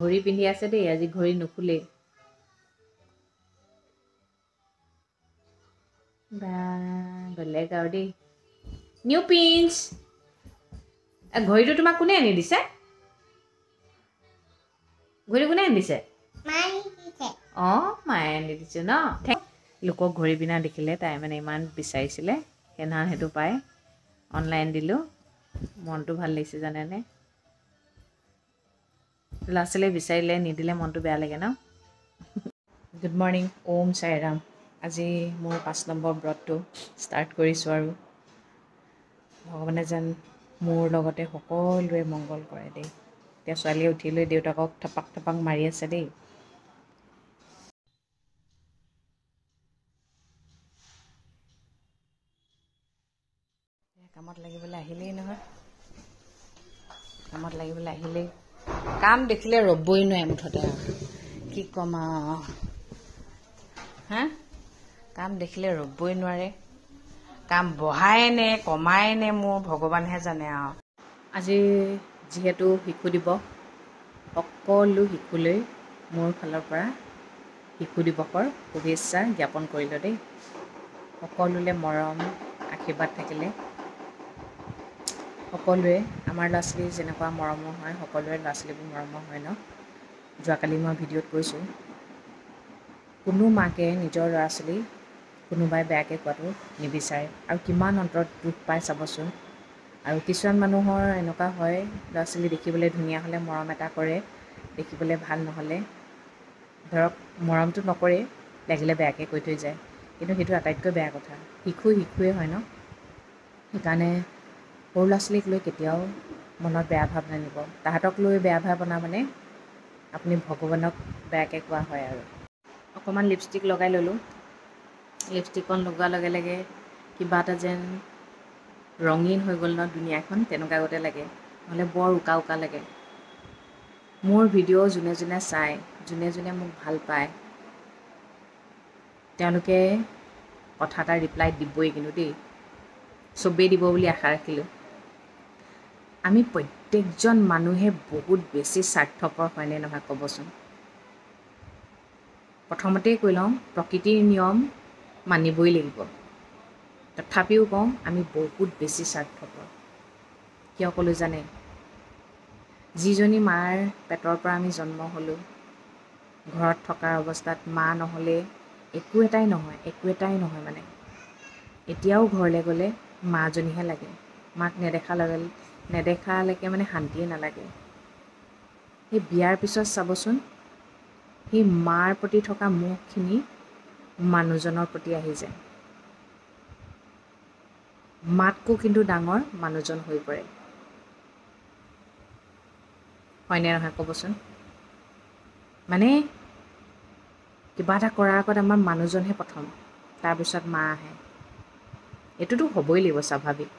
ঘড়ি পিন্ধি আছে দেই, আজি ঘড়ি নুখুলেই। বা বেলেগ আৰু দেই। New pins. ঘড়িটো তোমাক কোনে আনি দিছে? ঘড়ি কোনে আনি দিছে? অঁ মায়ে আনি দিছে ন। লোকক ঘড়ি পিন্ধা দেখিলে তাই মানে ইমান বিচাৰিছিলে, সেইদিনাখন সেইটো পাই অনলাইন দিলোঁ। মনটো ভাল লাগিছে জানেনে। ল'ৰা ছোৱালীয়ে বিচাৰিলে নিদিলে মনটো বেয়া লাগে ন। গুড মৰ্ণিং, ওম চাইৰাম। আজি মোৰ 5 নম্বৰ ব্ৰতটো ষ্টাৰ্ট কৰিছোঁ আৰু ভগৱানে যেন মোৰ লগতে সকলোৱে মংগল কৰে দেই। এতিয়া ছোৱালীয়ে উঠি লৈ দেউতাকক থপাক থপাক মাৰি আছে দেই। কামত লাগিবলৈ আহিলেই নহয়, কামত লাগিবলৈ আহিলেই। কাম দেখিলে ৰ'বই নোৱাৰে মুঠতে আৰু কি ক'ম আৰু। হা, কাম দেখিলে ৰ'বই নোৱাৰে। কাম বঢ়াই নে কমাই নে মোৰ ভগৱানহে জানে আৰু। আজি যিহেতু শিশু দিৱস, সকলো শিশুলৈ মোৰ ফালৰ পৰা শিশু দিৱসৰ শুভেচ্ছা জ্ঞাপন কৰিলোঁ দেই। সকলোলৈ মৰম আশীৰ্বাদ থাকিলে। সকলোৱে আমাৰ ল'ৰা ছোৱালী যেনেকুৱা মৰমৰ হয়, সকলোৰে ল'ৰা ছোৱালীবোৰ মৰমৰ হয় ন। যোৱাকালি মই ভিডিঅ'ত কৈছোঁ, কোনো মাকে নিজৰ ল'ৰা ছোৱালী কোনোবাই বেয়াকৈ কোৱাটো নিবিচাৰে আৰু কিমান অন্তৰত দুখ পাই চাবচোন। আৰু কিছুমান মানুহৰ এনেকুৱা হয়, ল'ৰা ছোৱালী দেখিবলৈ ধুনীয়া হ'লে মৰম এটা কৰে, দেখিবলৈ ভাল নহ'লে ধৰক মৰমটো নকৰেই, লাগিলে বেয়াকৈ কৈ থৈ যায়। কিন্তু সেইটো আটাইতকৈ বেয়া কথা। শিশু শিশুৱে হয় ন। সেইকাৰণে সৰু ল'ৰা ছোৱালীক লৈ কেতিয়াও মনত বেয়া ভাৱ নানিব। তাহাঁতক লৈ বেয়া ভাৱ অনা মানে আপুনি ভগৱানক বেয়াকৈ কোৱা হয় আৰু। অকণমান লিপষ্টিক লগাই ল'লোঁ। লিপষ্টিকখন লগোৱাৰ লগে লগে কিবা এটা যেন ৰঙীন হৈ গ'ল ন দুনীয়াখন, তেনেকুৱা আগতে লাগে। নহ'লে বৰ উকা উকা লাগে। মোৰ ভিডিঅ' যোনে যোনে চায়, যোনে যোনে মোক ভাল পায়, তেওঁলোকে কথা এটা ৰিপ্লাই দিবই কিন্তু দেই। চবেই দিব বুলি আশা ৰাখিলোঁ। আমি প্ৰত্যেকজন মানুহে বহুত বেছি স্বাৰ্থপৰ হয়নে নহয় ক'বচোন। প্ৰথমতেই কৈ লওঁ, প্ৰকৃতিৰ নিয়ম মানিবই লাগিব। তথাপিও কওঁ, আমি বহুত বেছি স্বাৰ্থপৰ। কিয় ক'লোঁ জানে? যিজনী মাৰ পেটৰ পৰা আমি জন্ম হ'লোঁ, ঘৰত থকা অৱস্থাত মা নহ'লে একো এটাই নহয়, একো এটাই নহয় মানে। এতিয়াও ঘৰলৈ গ'লে মাজনীহে লাগে। মাক নেদেখালৈকে মানে শান্তিয়ে নালাগে। সেই বিয়াৰ পিছত চাবচোন, সেই মাৰ প্ৰতি থকা মোহখিনি মানুহজনৰ প্ৰতি আহি যায়। মাতকৈ কিন্তু ডাঙৰ মানুহজন হৈ পৰে। হয়নে নহয় ক'বচোন। মানে কিবা এটা কৰাৰ আগত আমাৰ মানুহজনহে প্ৰথম, তাৰপিছত মা আহে। এইটোতো হ'বই লাগিব স্বাভাৱিক।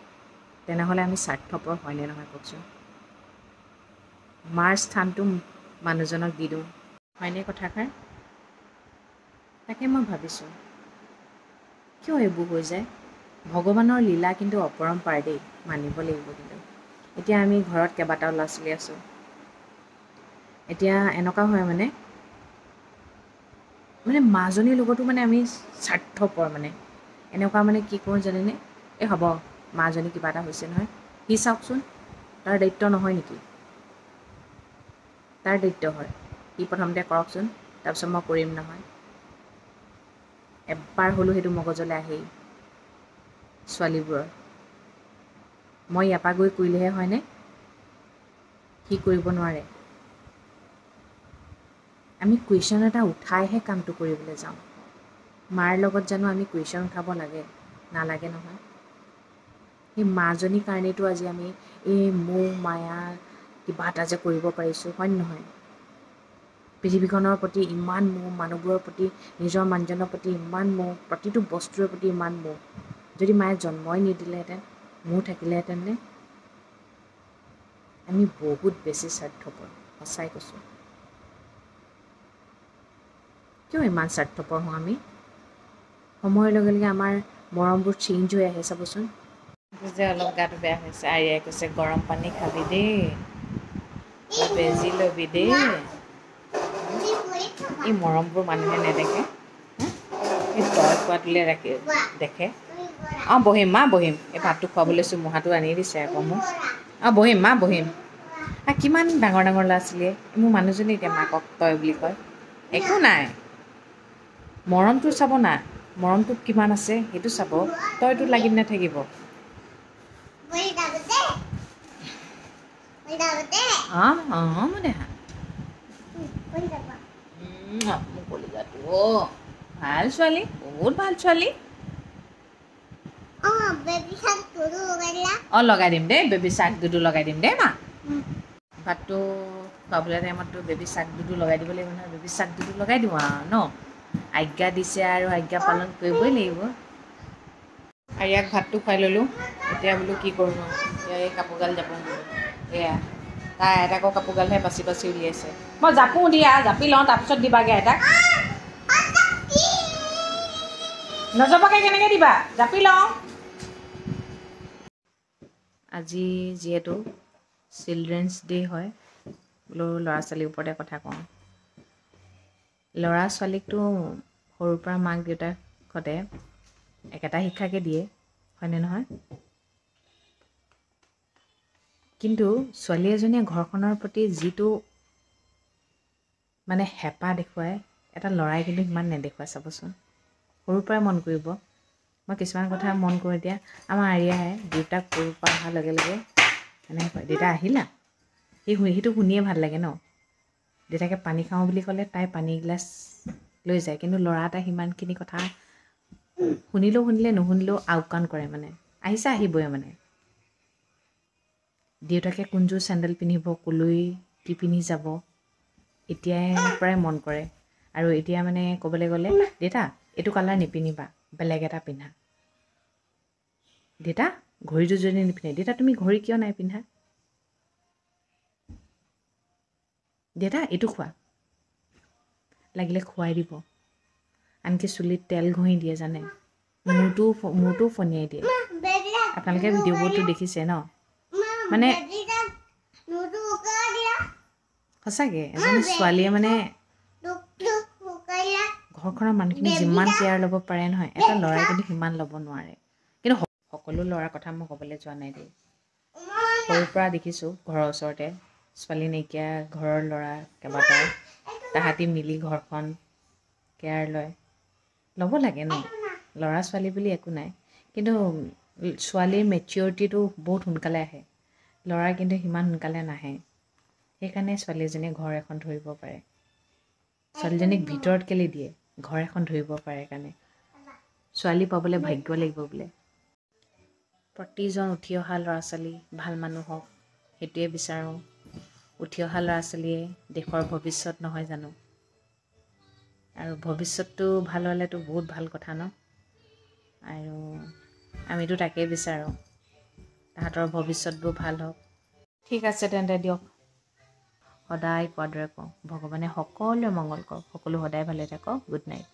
তেনেহ'লে আমি স্বাৰ্থপৰ হয়নে নহয় কওকচোন। মাৰ স্থানটো মানুহজনক দি দিওঁ, হয়নে কথাষাৰ? তাকে মই ভাবিছোঁ, কিয় এইবোৰ হৈ যায়। ভগৱানৰ লীলা কিন্তু অপৰম্পাৰ দেই, মানিব লাগিব কিন্তু। এতিয়া আমি ঘৰত কেইবাটাও ল'ৰা ছোৱালী আছোঁ। এতিয়া এনেকুৱা হয় মানে মাজনীৰ লগতো মানে আমি স্বাৰ্থপৰ মানে। এনেকুৱা মানে কি কৰোঁ জানেনে? এই হ'ব, মাজনী কিবা এটা হৈছে নহয়, সি চাওকচোন, তাৰ দায়িত্ব নহয় নেকি? তাৰ দায়িত্ব হয়। সি প্ৰথমতে কৰকচোন, তাৰপিছত মই কৰিম নহয়। এবাৰ হ'লেও সেইটো মগজলৈ আহেই ছোৱালীবোৰৰ। মই ইয়াৰ পৰা গৈ কৰিলেহে হয়নে? সি কৰিব নোৱাৰে। আমি কুৱেশ্যন এটা উঠাইহে কামটো কৰিবলৈ যাওঁ। মাৰ লগত জানো আমি কুৱেশ্যন উঠাব লাগে? নালাগে নহয়। সেই মাজনীৰ কাৰণেতো আজি আমি এই মোহ মায়া কিবা এটা যে কৰিব পাৰিছোঁ, হয়নে নহয়? পৃথিৱীখনৰ প্ৰতি ইমান মোহ, মানুহবোৰৰ প্ৰতি, নিজৰ মানুহজনৰ প্ৰতি ইমান মোহ, প্ৰতিটো বস্তুৰ প্ৰতি ইমান মোহ। যদি মায়ে জন্মই নিদিলেহেঁতেন, মোহ থাকিলেহেঁতেন নে? আমি বহুত বেছি স্বাৰ্থপৰ, সঁচাই কৈছোঁ। কিয় ইমান স্বাৰ্থপৰ হওঁ আমি? সময়ৰ লগে লগে আমাৰ মৰমবোৰ চেঞ্জ হৈ আহে চাবচোন। যে অলপ গাটো বেয়া হৈছে, আৰিয়াই কৈছে গৰম পানী খাবি দেই, বেজি ল'বি দেই। এই মৰমবোৰ মানুহে নেদেখে এই তই খোৱাটোলৈ দেখে অঁ বহিম মা বহিম এই ভাতটো খুৱাবলৈ লৈছোঁ মহাটো আনি দিছে আকৌ মোক অঁ বহিম মা বহিম কিমান ডাঙৰ ডাঙৰ ল'ৰা ছোৱালীয়ে মোৰ মানুহজনী এতিয়া মাকক তই বুলি কয় একো নাই মৰমটো চাব না মৰমটো কিমান আছে সেইটো চাব তইতো লাগি নাথাকিব অঁ অঁ মোৰ দেহা মোৰ কলিজাটো ভাল ছোৱালী বহুত ভাল ছোৱালী অঁ লগাই দিম দেই বেবী চাৰ্কটোতো লগাই দিম দেই মা ভাতটো খুৱাবলৈ টাইমততো বেবী চাৰ্কটোতো লগাই দিব লাগিব নহয় বেবী চাৰ্কটোতো লগাই দিওঁ আৰু ন আজ্ঞা দিছে আৰু আজ্ঞা পালন কৰিবই লাগিব আৰু ইয়াক ভাতটো খুৱাই ল'লোঁ এতিয়া বোলো কি কৰোঁ এতিয়া এই কাপোৰগাল জাপোঁ এয়া তাই আইতাকৰ কাপোৰগালহে বাচি বাচি উলিয়াইছে মই জাপোঁ দিয়া জাপি লওঁ তাৰপিছত দিবাগৈ আইতাক নজপাকৈ কেনেকৈ দিবা জাপি লওঁ আজি যিহেতু চিলড্ৰেনছ ডে' হয় বোলো ল'ৰা ছোৱালীৰ ওপৰতে কথা কওঁ ল'ৰা ছোৱালীকতো সৰুৰ পৰা মাক দেউতাকহঁতে একেটা শিক্ষাকে দিয়ে হয়নে নহয় কিন্তু ছোৱালী এজনীয়ে ঘৰখনৰ প্ৰতি যিটো মানে হেঁপাহ দেখুৱায় এটা ল'ৰাই কিন্তু সিমান নেদেখুৱাই চাবচোন সৰুৰ পৰাই মন কৰিব মই কিছুমান কথা মন কৰোঁ এতিয়া আমাৰ আৰিয়াই দেউতাক সৰুৰ পৰা অহাৰ লগে লগে এনেকৈ কয় দেউতা আহিলা সিটো শুনিয়ে ভাল লাগে ন দেউতাকে পানী খাওঁ বুলি ক'লে তাই পানী গিলাচ লৈ যায় কিন্তু ল'ৰা এটা সিমানখিনি কথা শুনিলে নুশুনিলেও আওকাণ কৰে মানে আহিবই মানে দেউতাকে কোনযোৰ চেণ্ডেল পিন্ধিব কলৈ কি পিন্ধি যাব এতিয়াই পৰাই মন কৰে আৰু এতিয়া মানে ক'বলৈ গ'লে দেউতা এইটো কালাৰ নিপিন্ধিবা বেলেগ এটা পিন্ধা দেউতা ঘড়ীটো যদি নিপিন্ধে দেউতা তুমি ঘড়ী কিয় নাই পিন্ধা দেউতা এইটো খোৱা লাগিলে খুৱাই দিব আনকি চুলিত তেল ঘঁহি দিয়ে জানে মূৰটোও ফনিয়াই দিয়ে আপোনালোকে ভিডিঅ'বোৰতো দেখিছে ন মানে সঁচাকৈ এজনী ছোৱালীয়ে মানে ঘৰখনৰ মানুহখিনি যিমান কেয়াৰ ল'ব পাৰে নহয় এটা ল'ৰাই কিন্তু সিমান ল'ব নোৱাৰে কিন্তু সকলো ল'ৰাৰ কথা মই ক'বলৈ যোৱা নাই দেই সৰুৰ পৰা দেখিছোঁ ঘৰৰ ওচৰতে ছোৱালী নাইকিয়া ঘৰৰ ল'ৰা কেইবাটাও তাহাঁতি মিলি ঘৰখন কেয়াৰ ল'ব লাগে ন ল'ৰা ছোৱালী বুলি একো নাই কিন্তু ছোৱালীৰ মেচিয়ৰিটিটো বহুত সোনকালে আহে ল'ৰাৰ কিন্তু সিমান সোনকালে নাহে সেইকাৰণে ছোৱালীজনীয়ে ঘৰ এখন ধৰিব পাৰে ছোৱালীজনীক ভিতৰত কেলে দিয়ে ঘৰ এখন ধৰিব পাৰে কাৰণে ছোৱালী পাবলৈ ভাগ্য লাগিব বোলে প্ৰতিজন উঠি অহা ল'ৰা ছোৱালী ভাল মানুহ হওক সেইটোৱে বিচাৰোঁ উঠি অহা ল'ৰা ছোৱালীয়ে দেশৰ ভৱিষ্যত নহয় জানো আৰু ভৱিষ্যতটো ভাল হ'লেতো বহুত ভাল কথা ন আৰু আমিতো তাকেই বিচাৰোঁ তাহাঁতৰ ভৱিষ্যতবোৰ ভাল হওক ঠিক আছে তেন্তে দিয়ক সদায় কোৱাৰ দৰে কওঁ ভগৱানে সকলোৱে মংগল কৰক সকলো সদায় ভালে থাকক গুড নাইট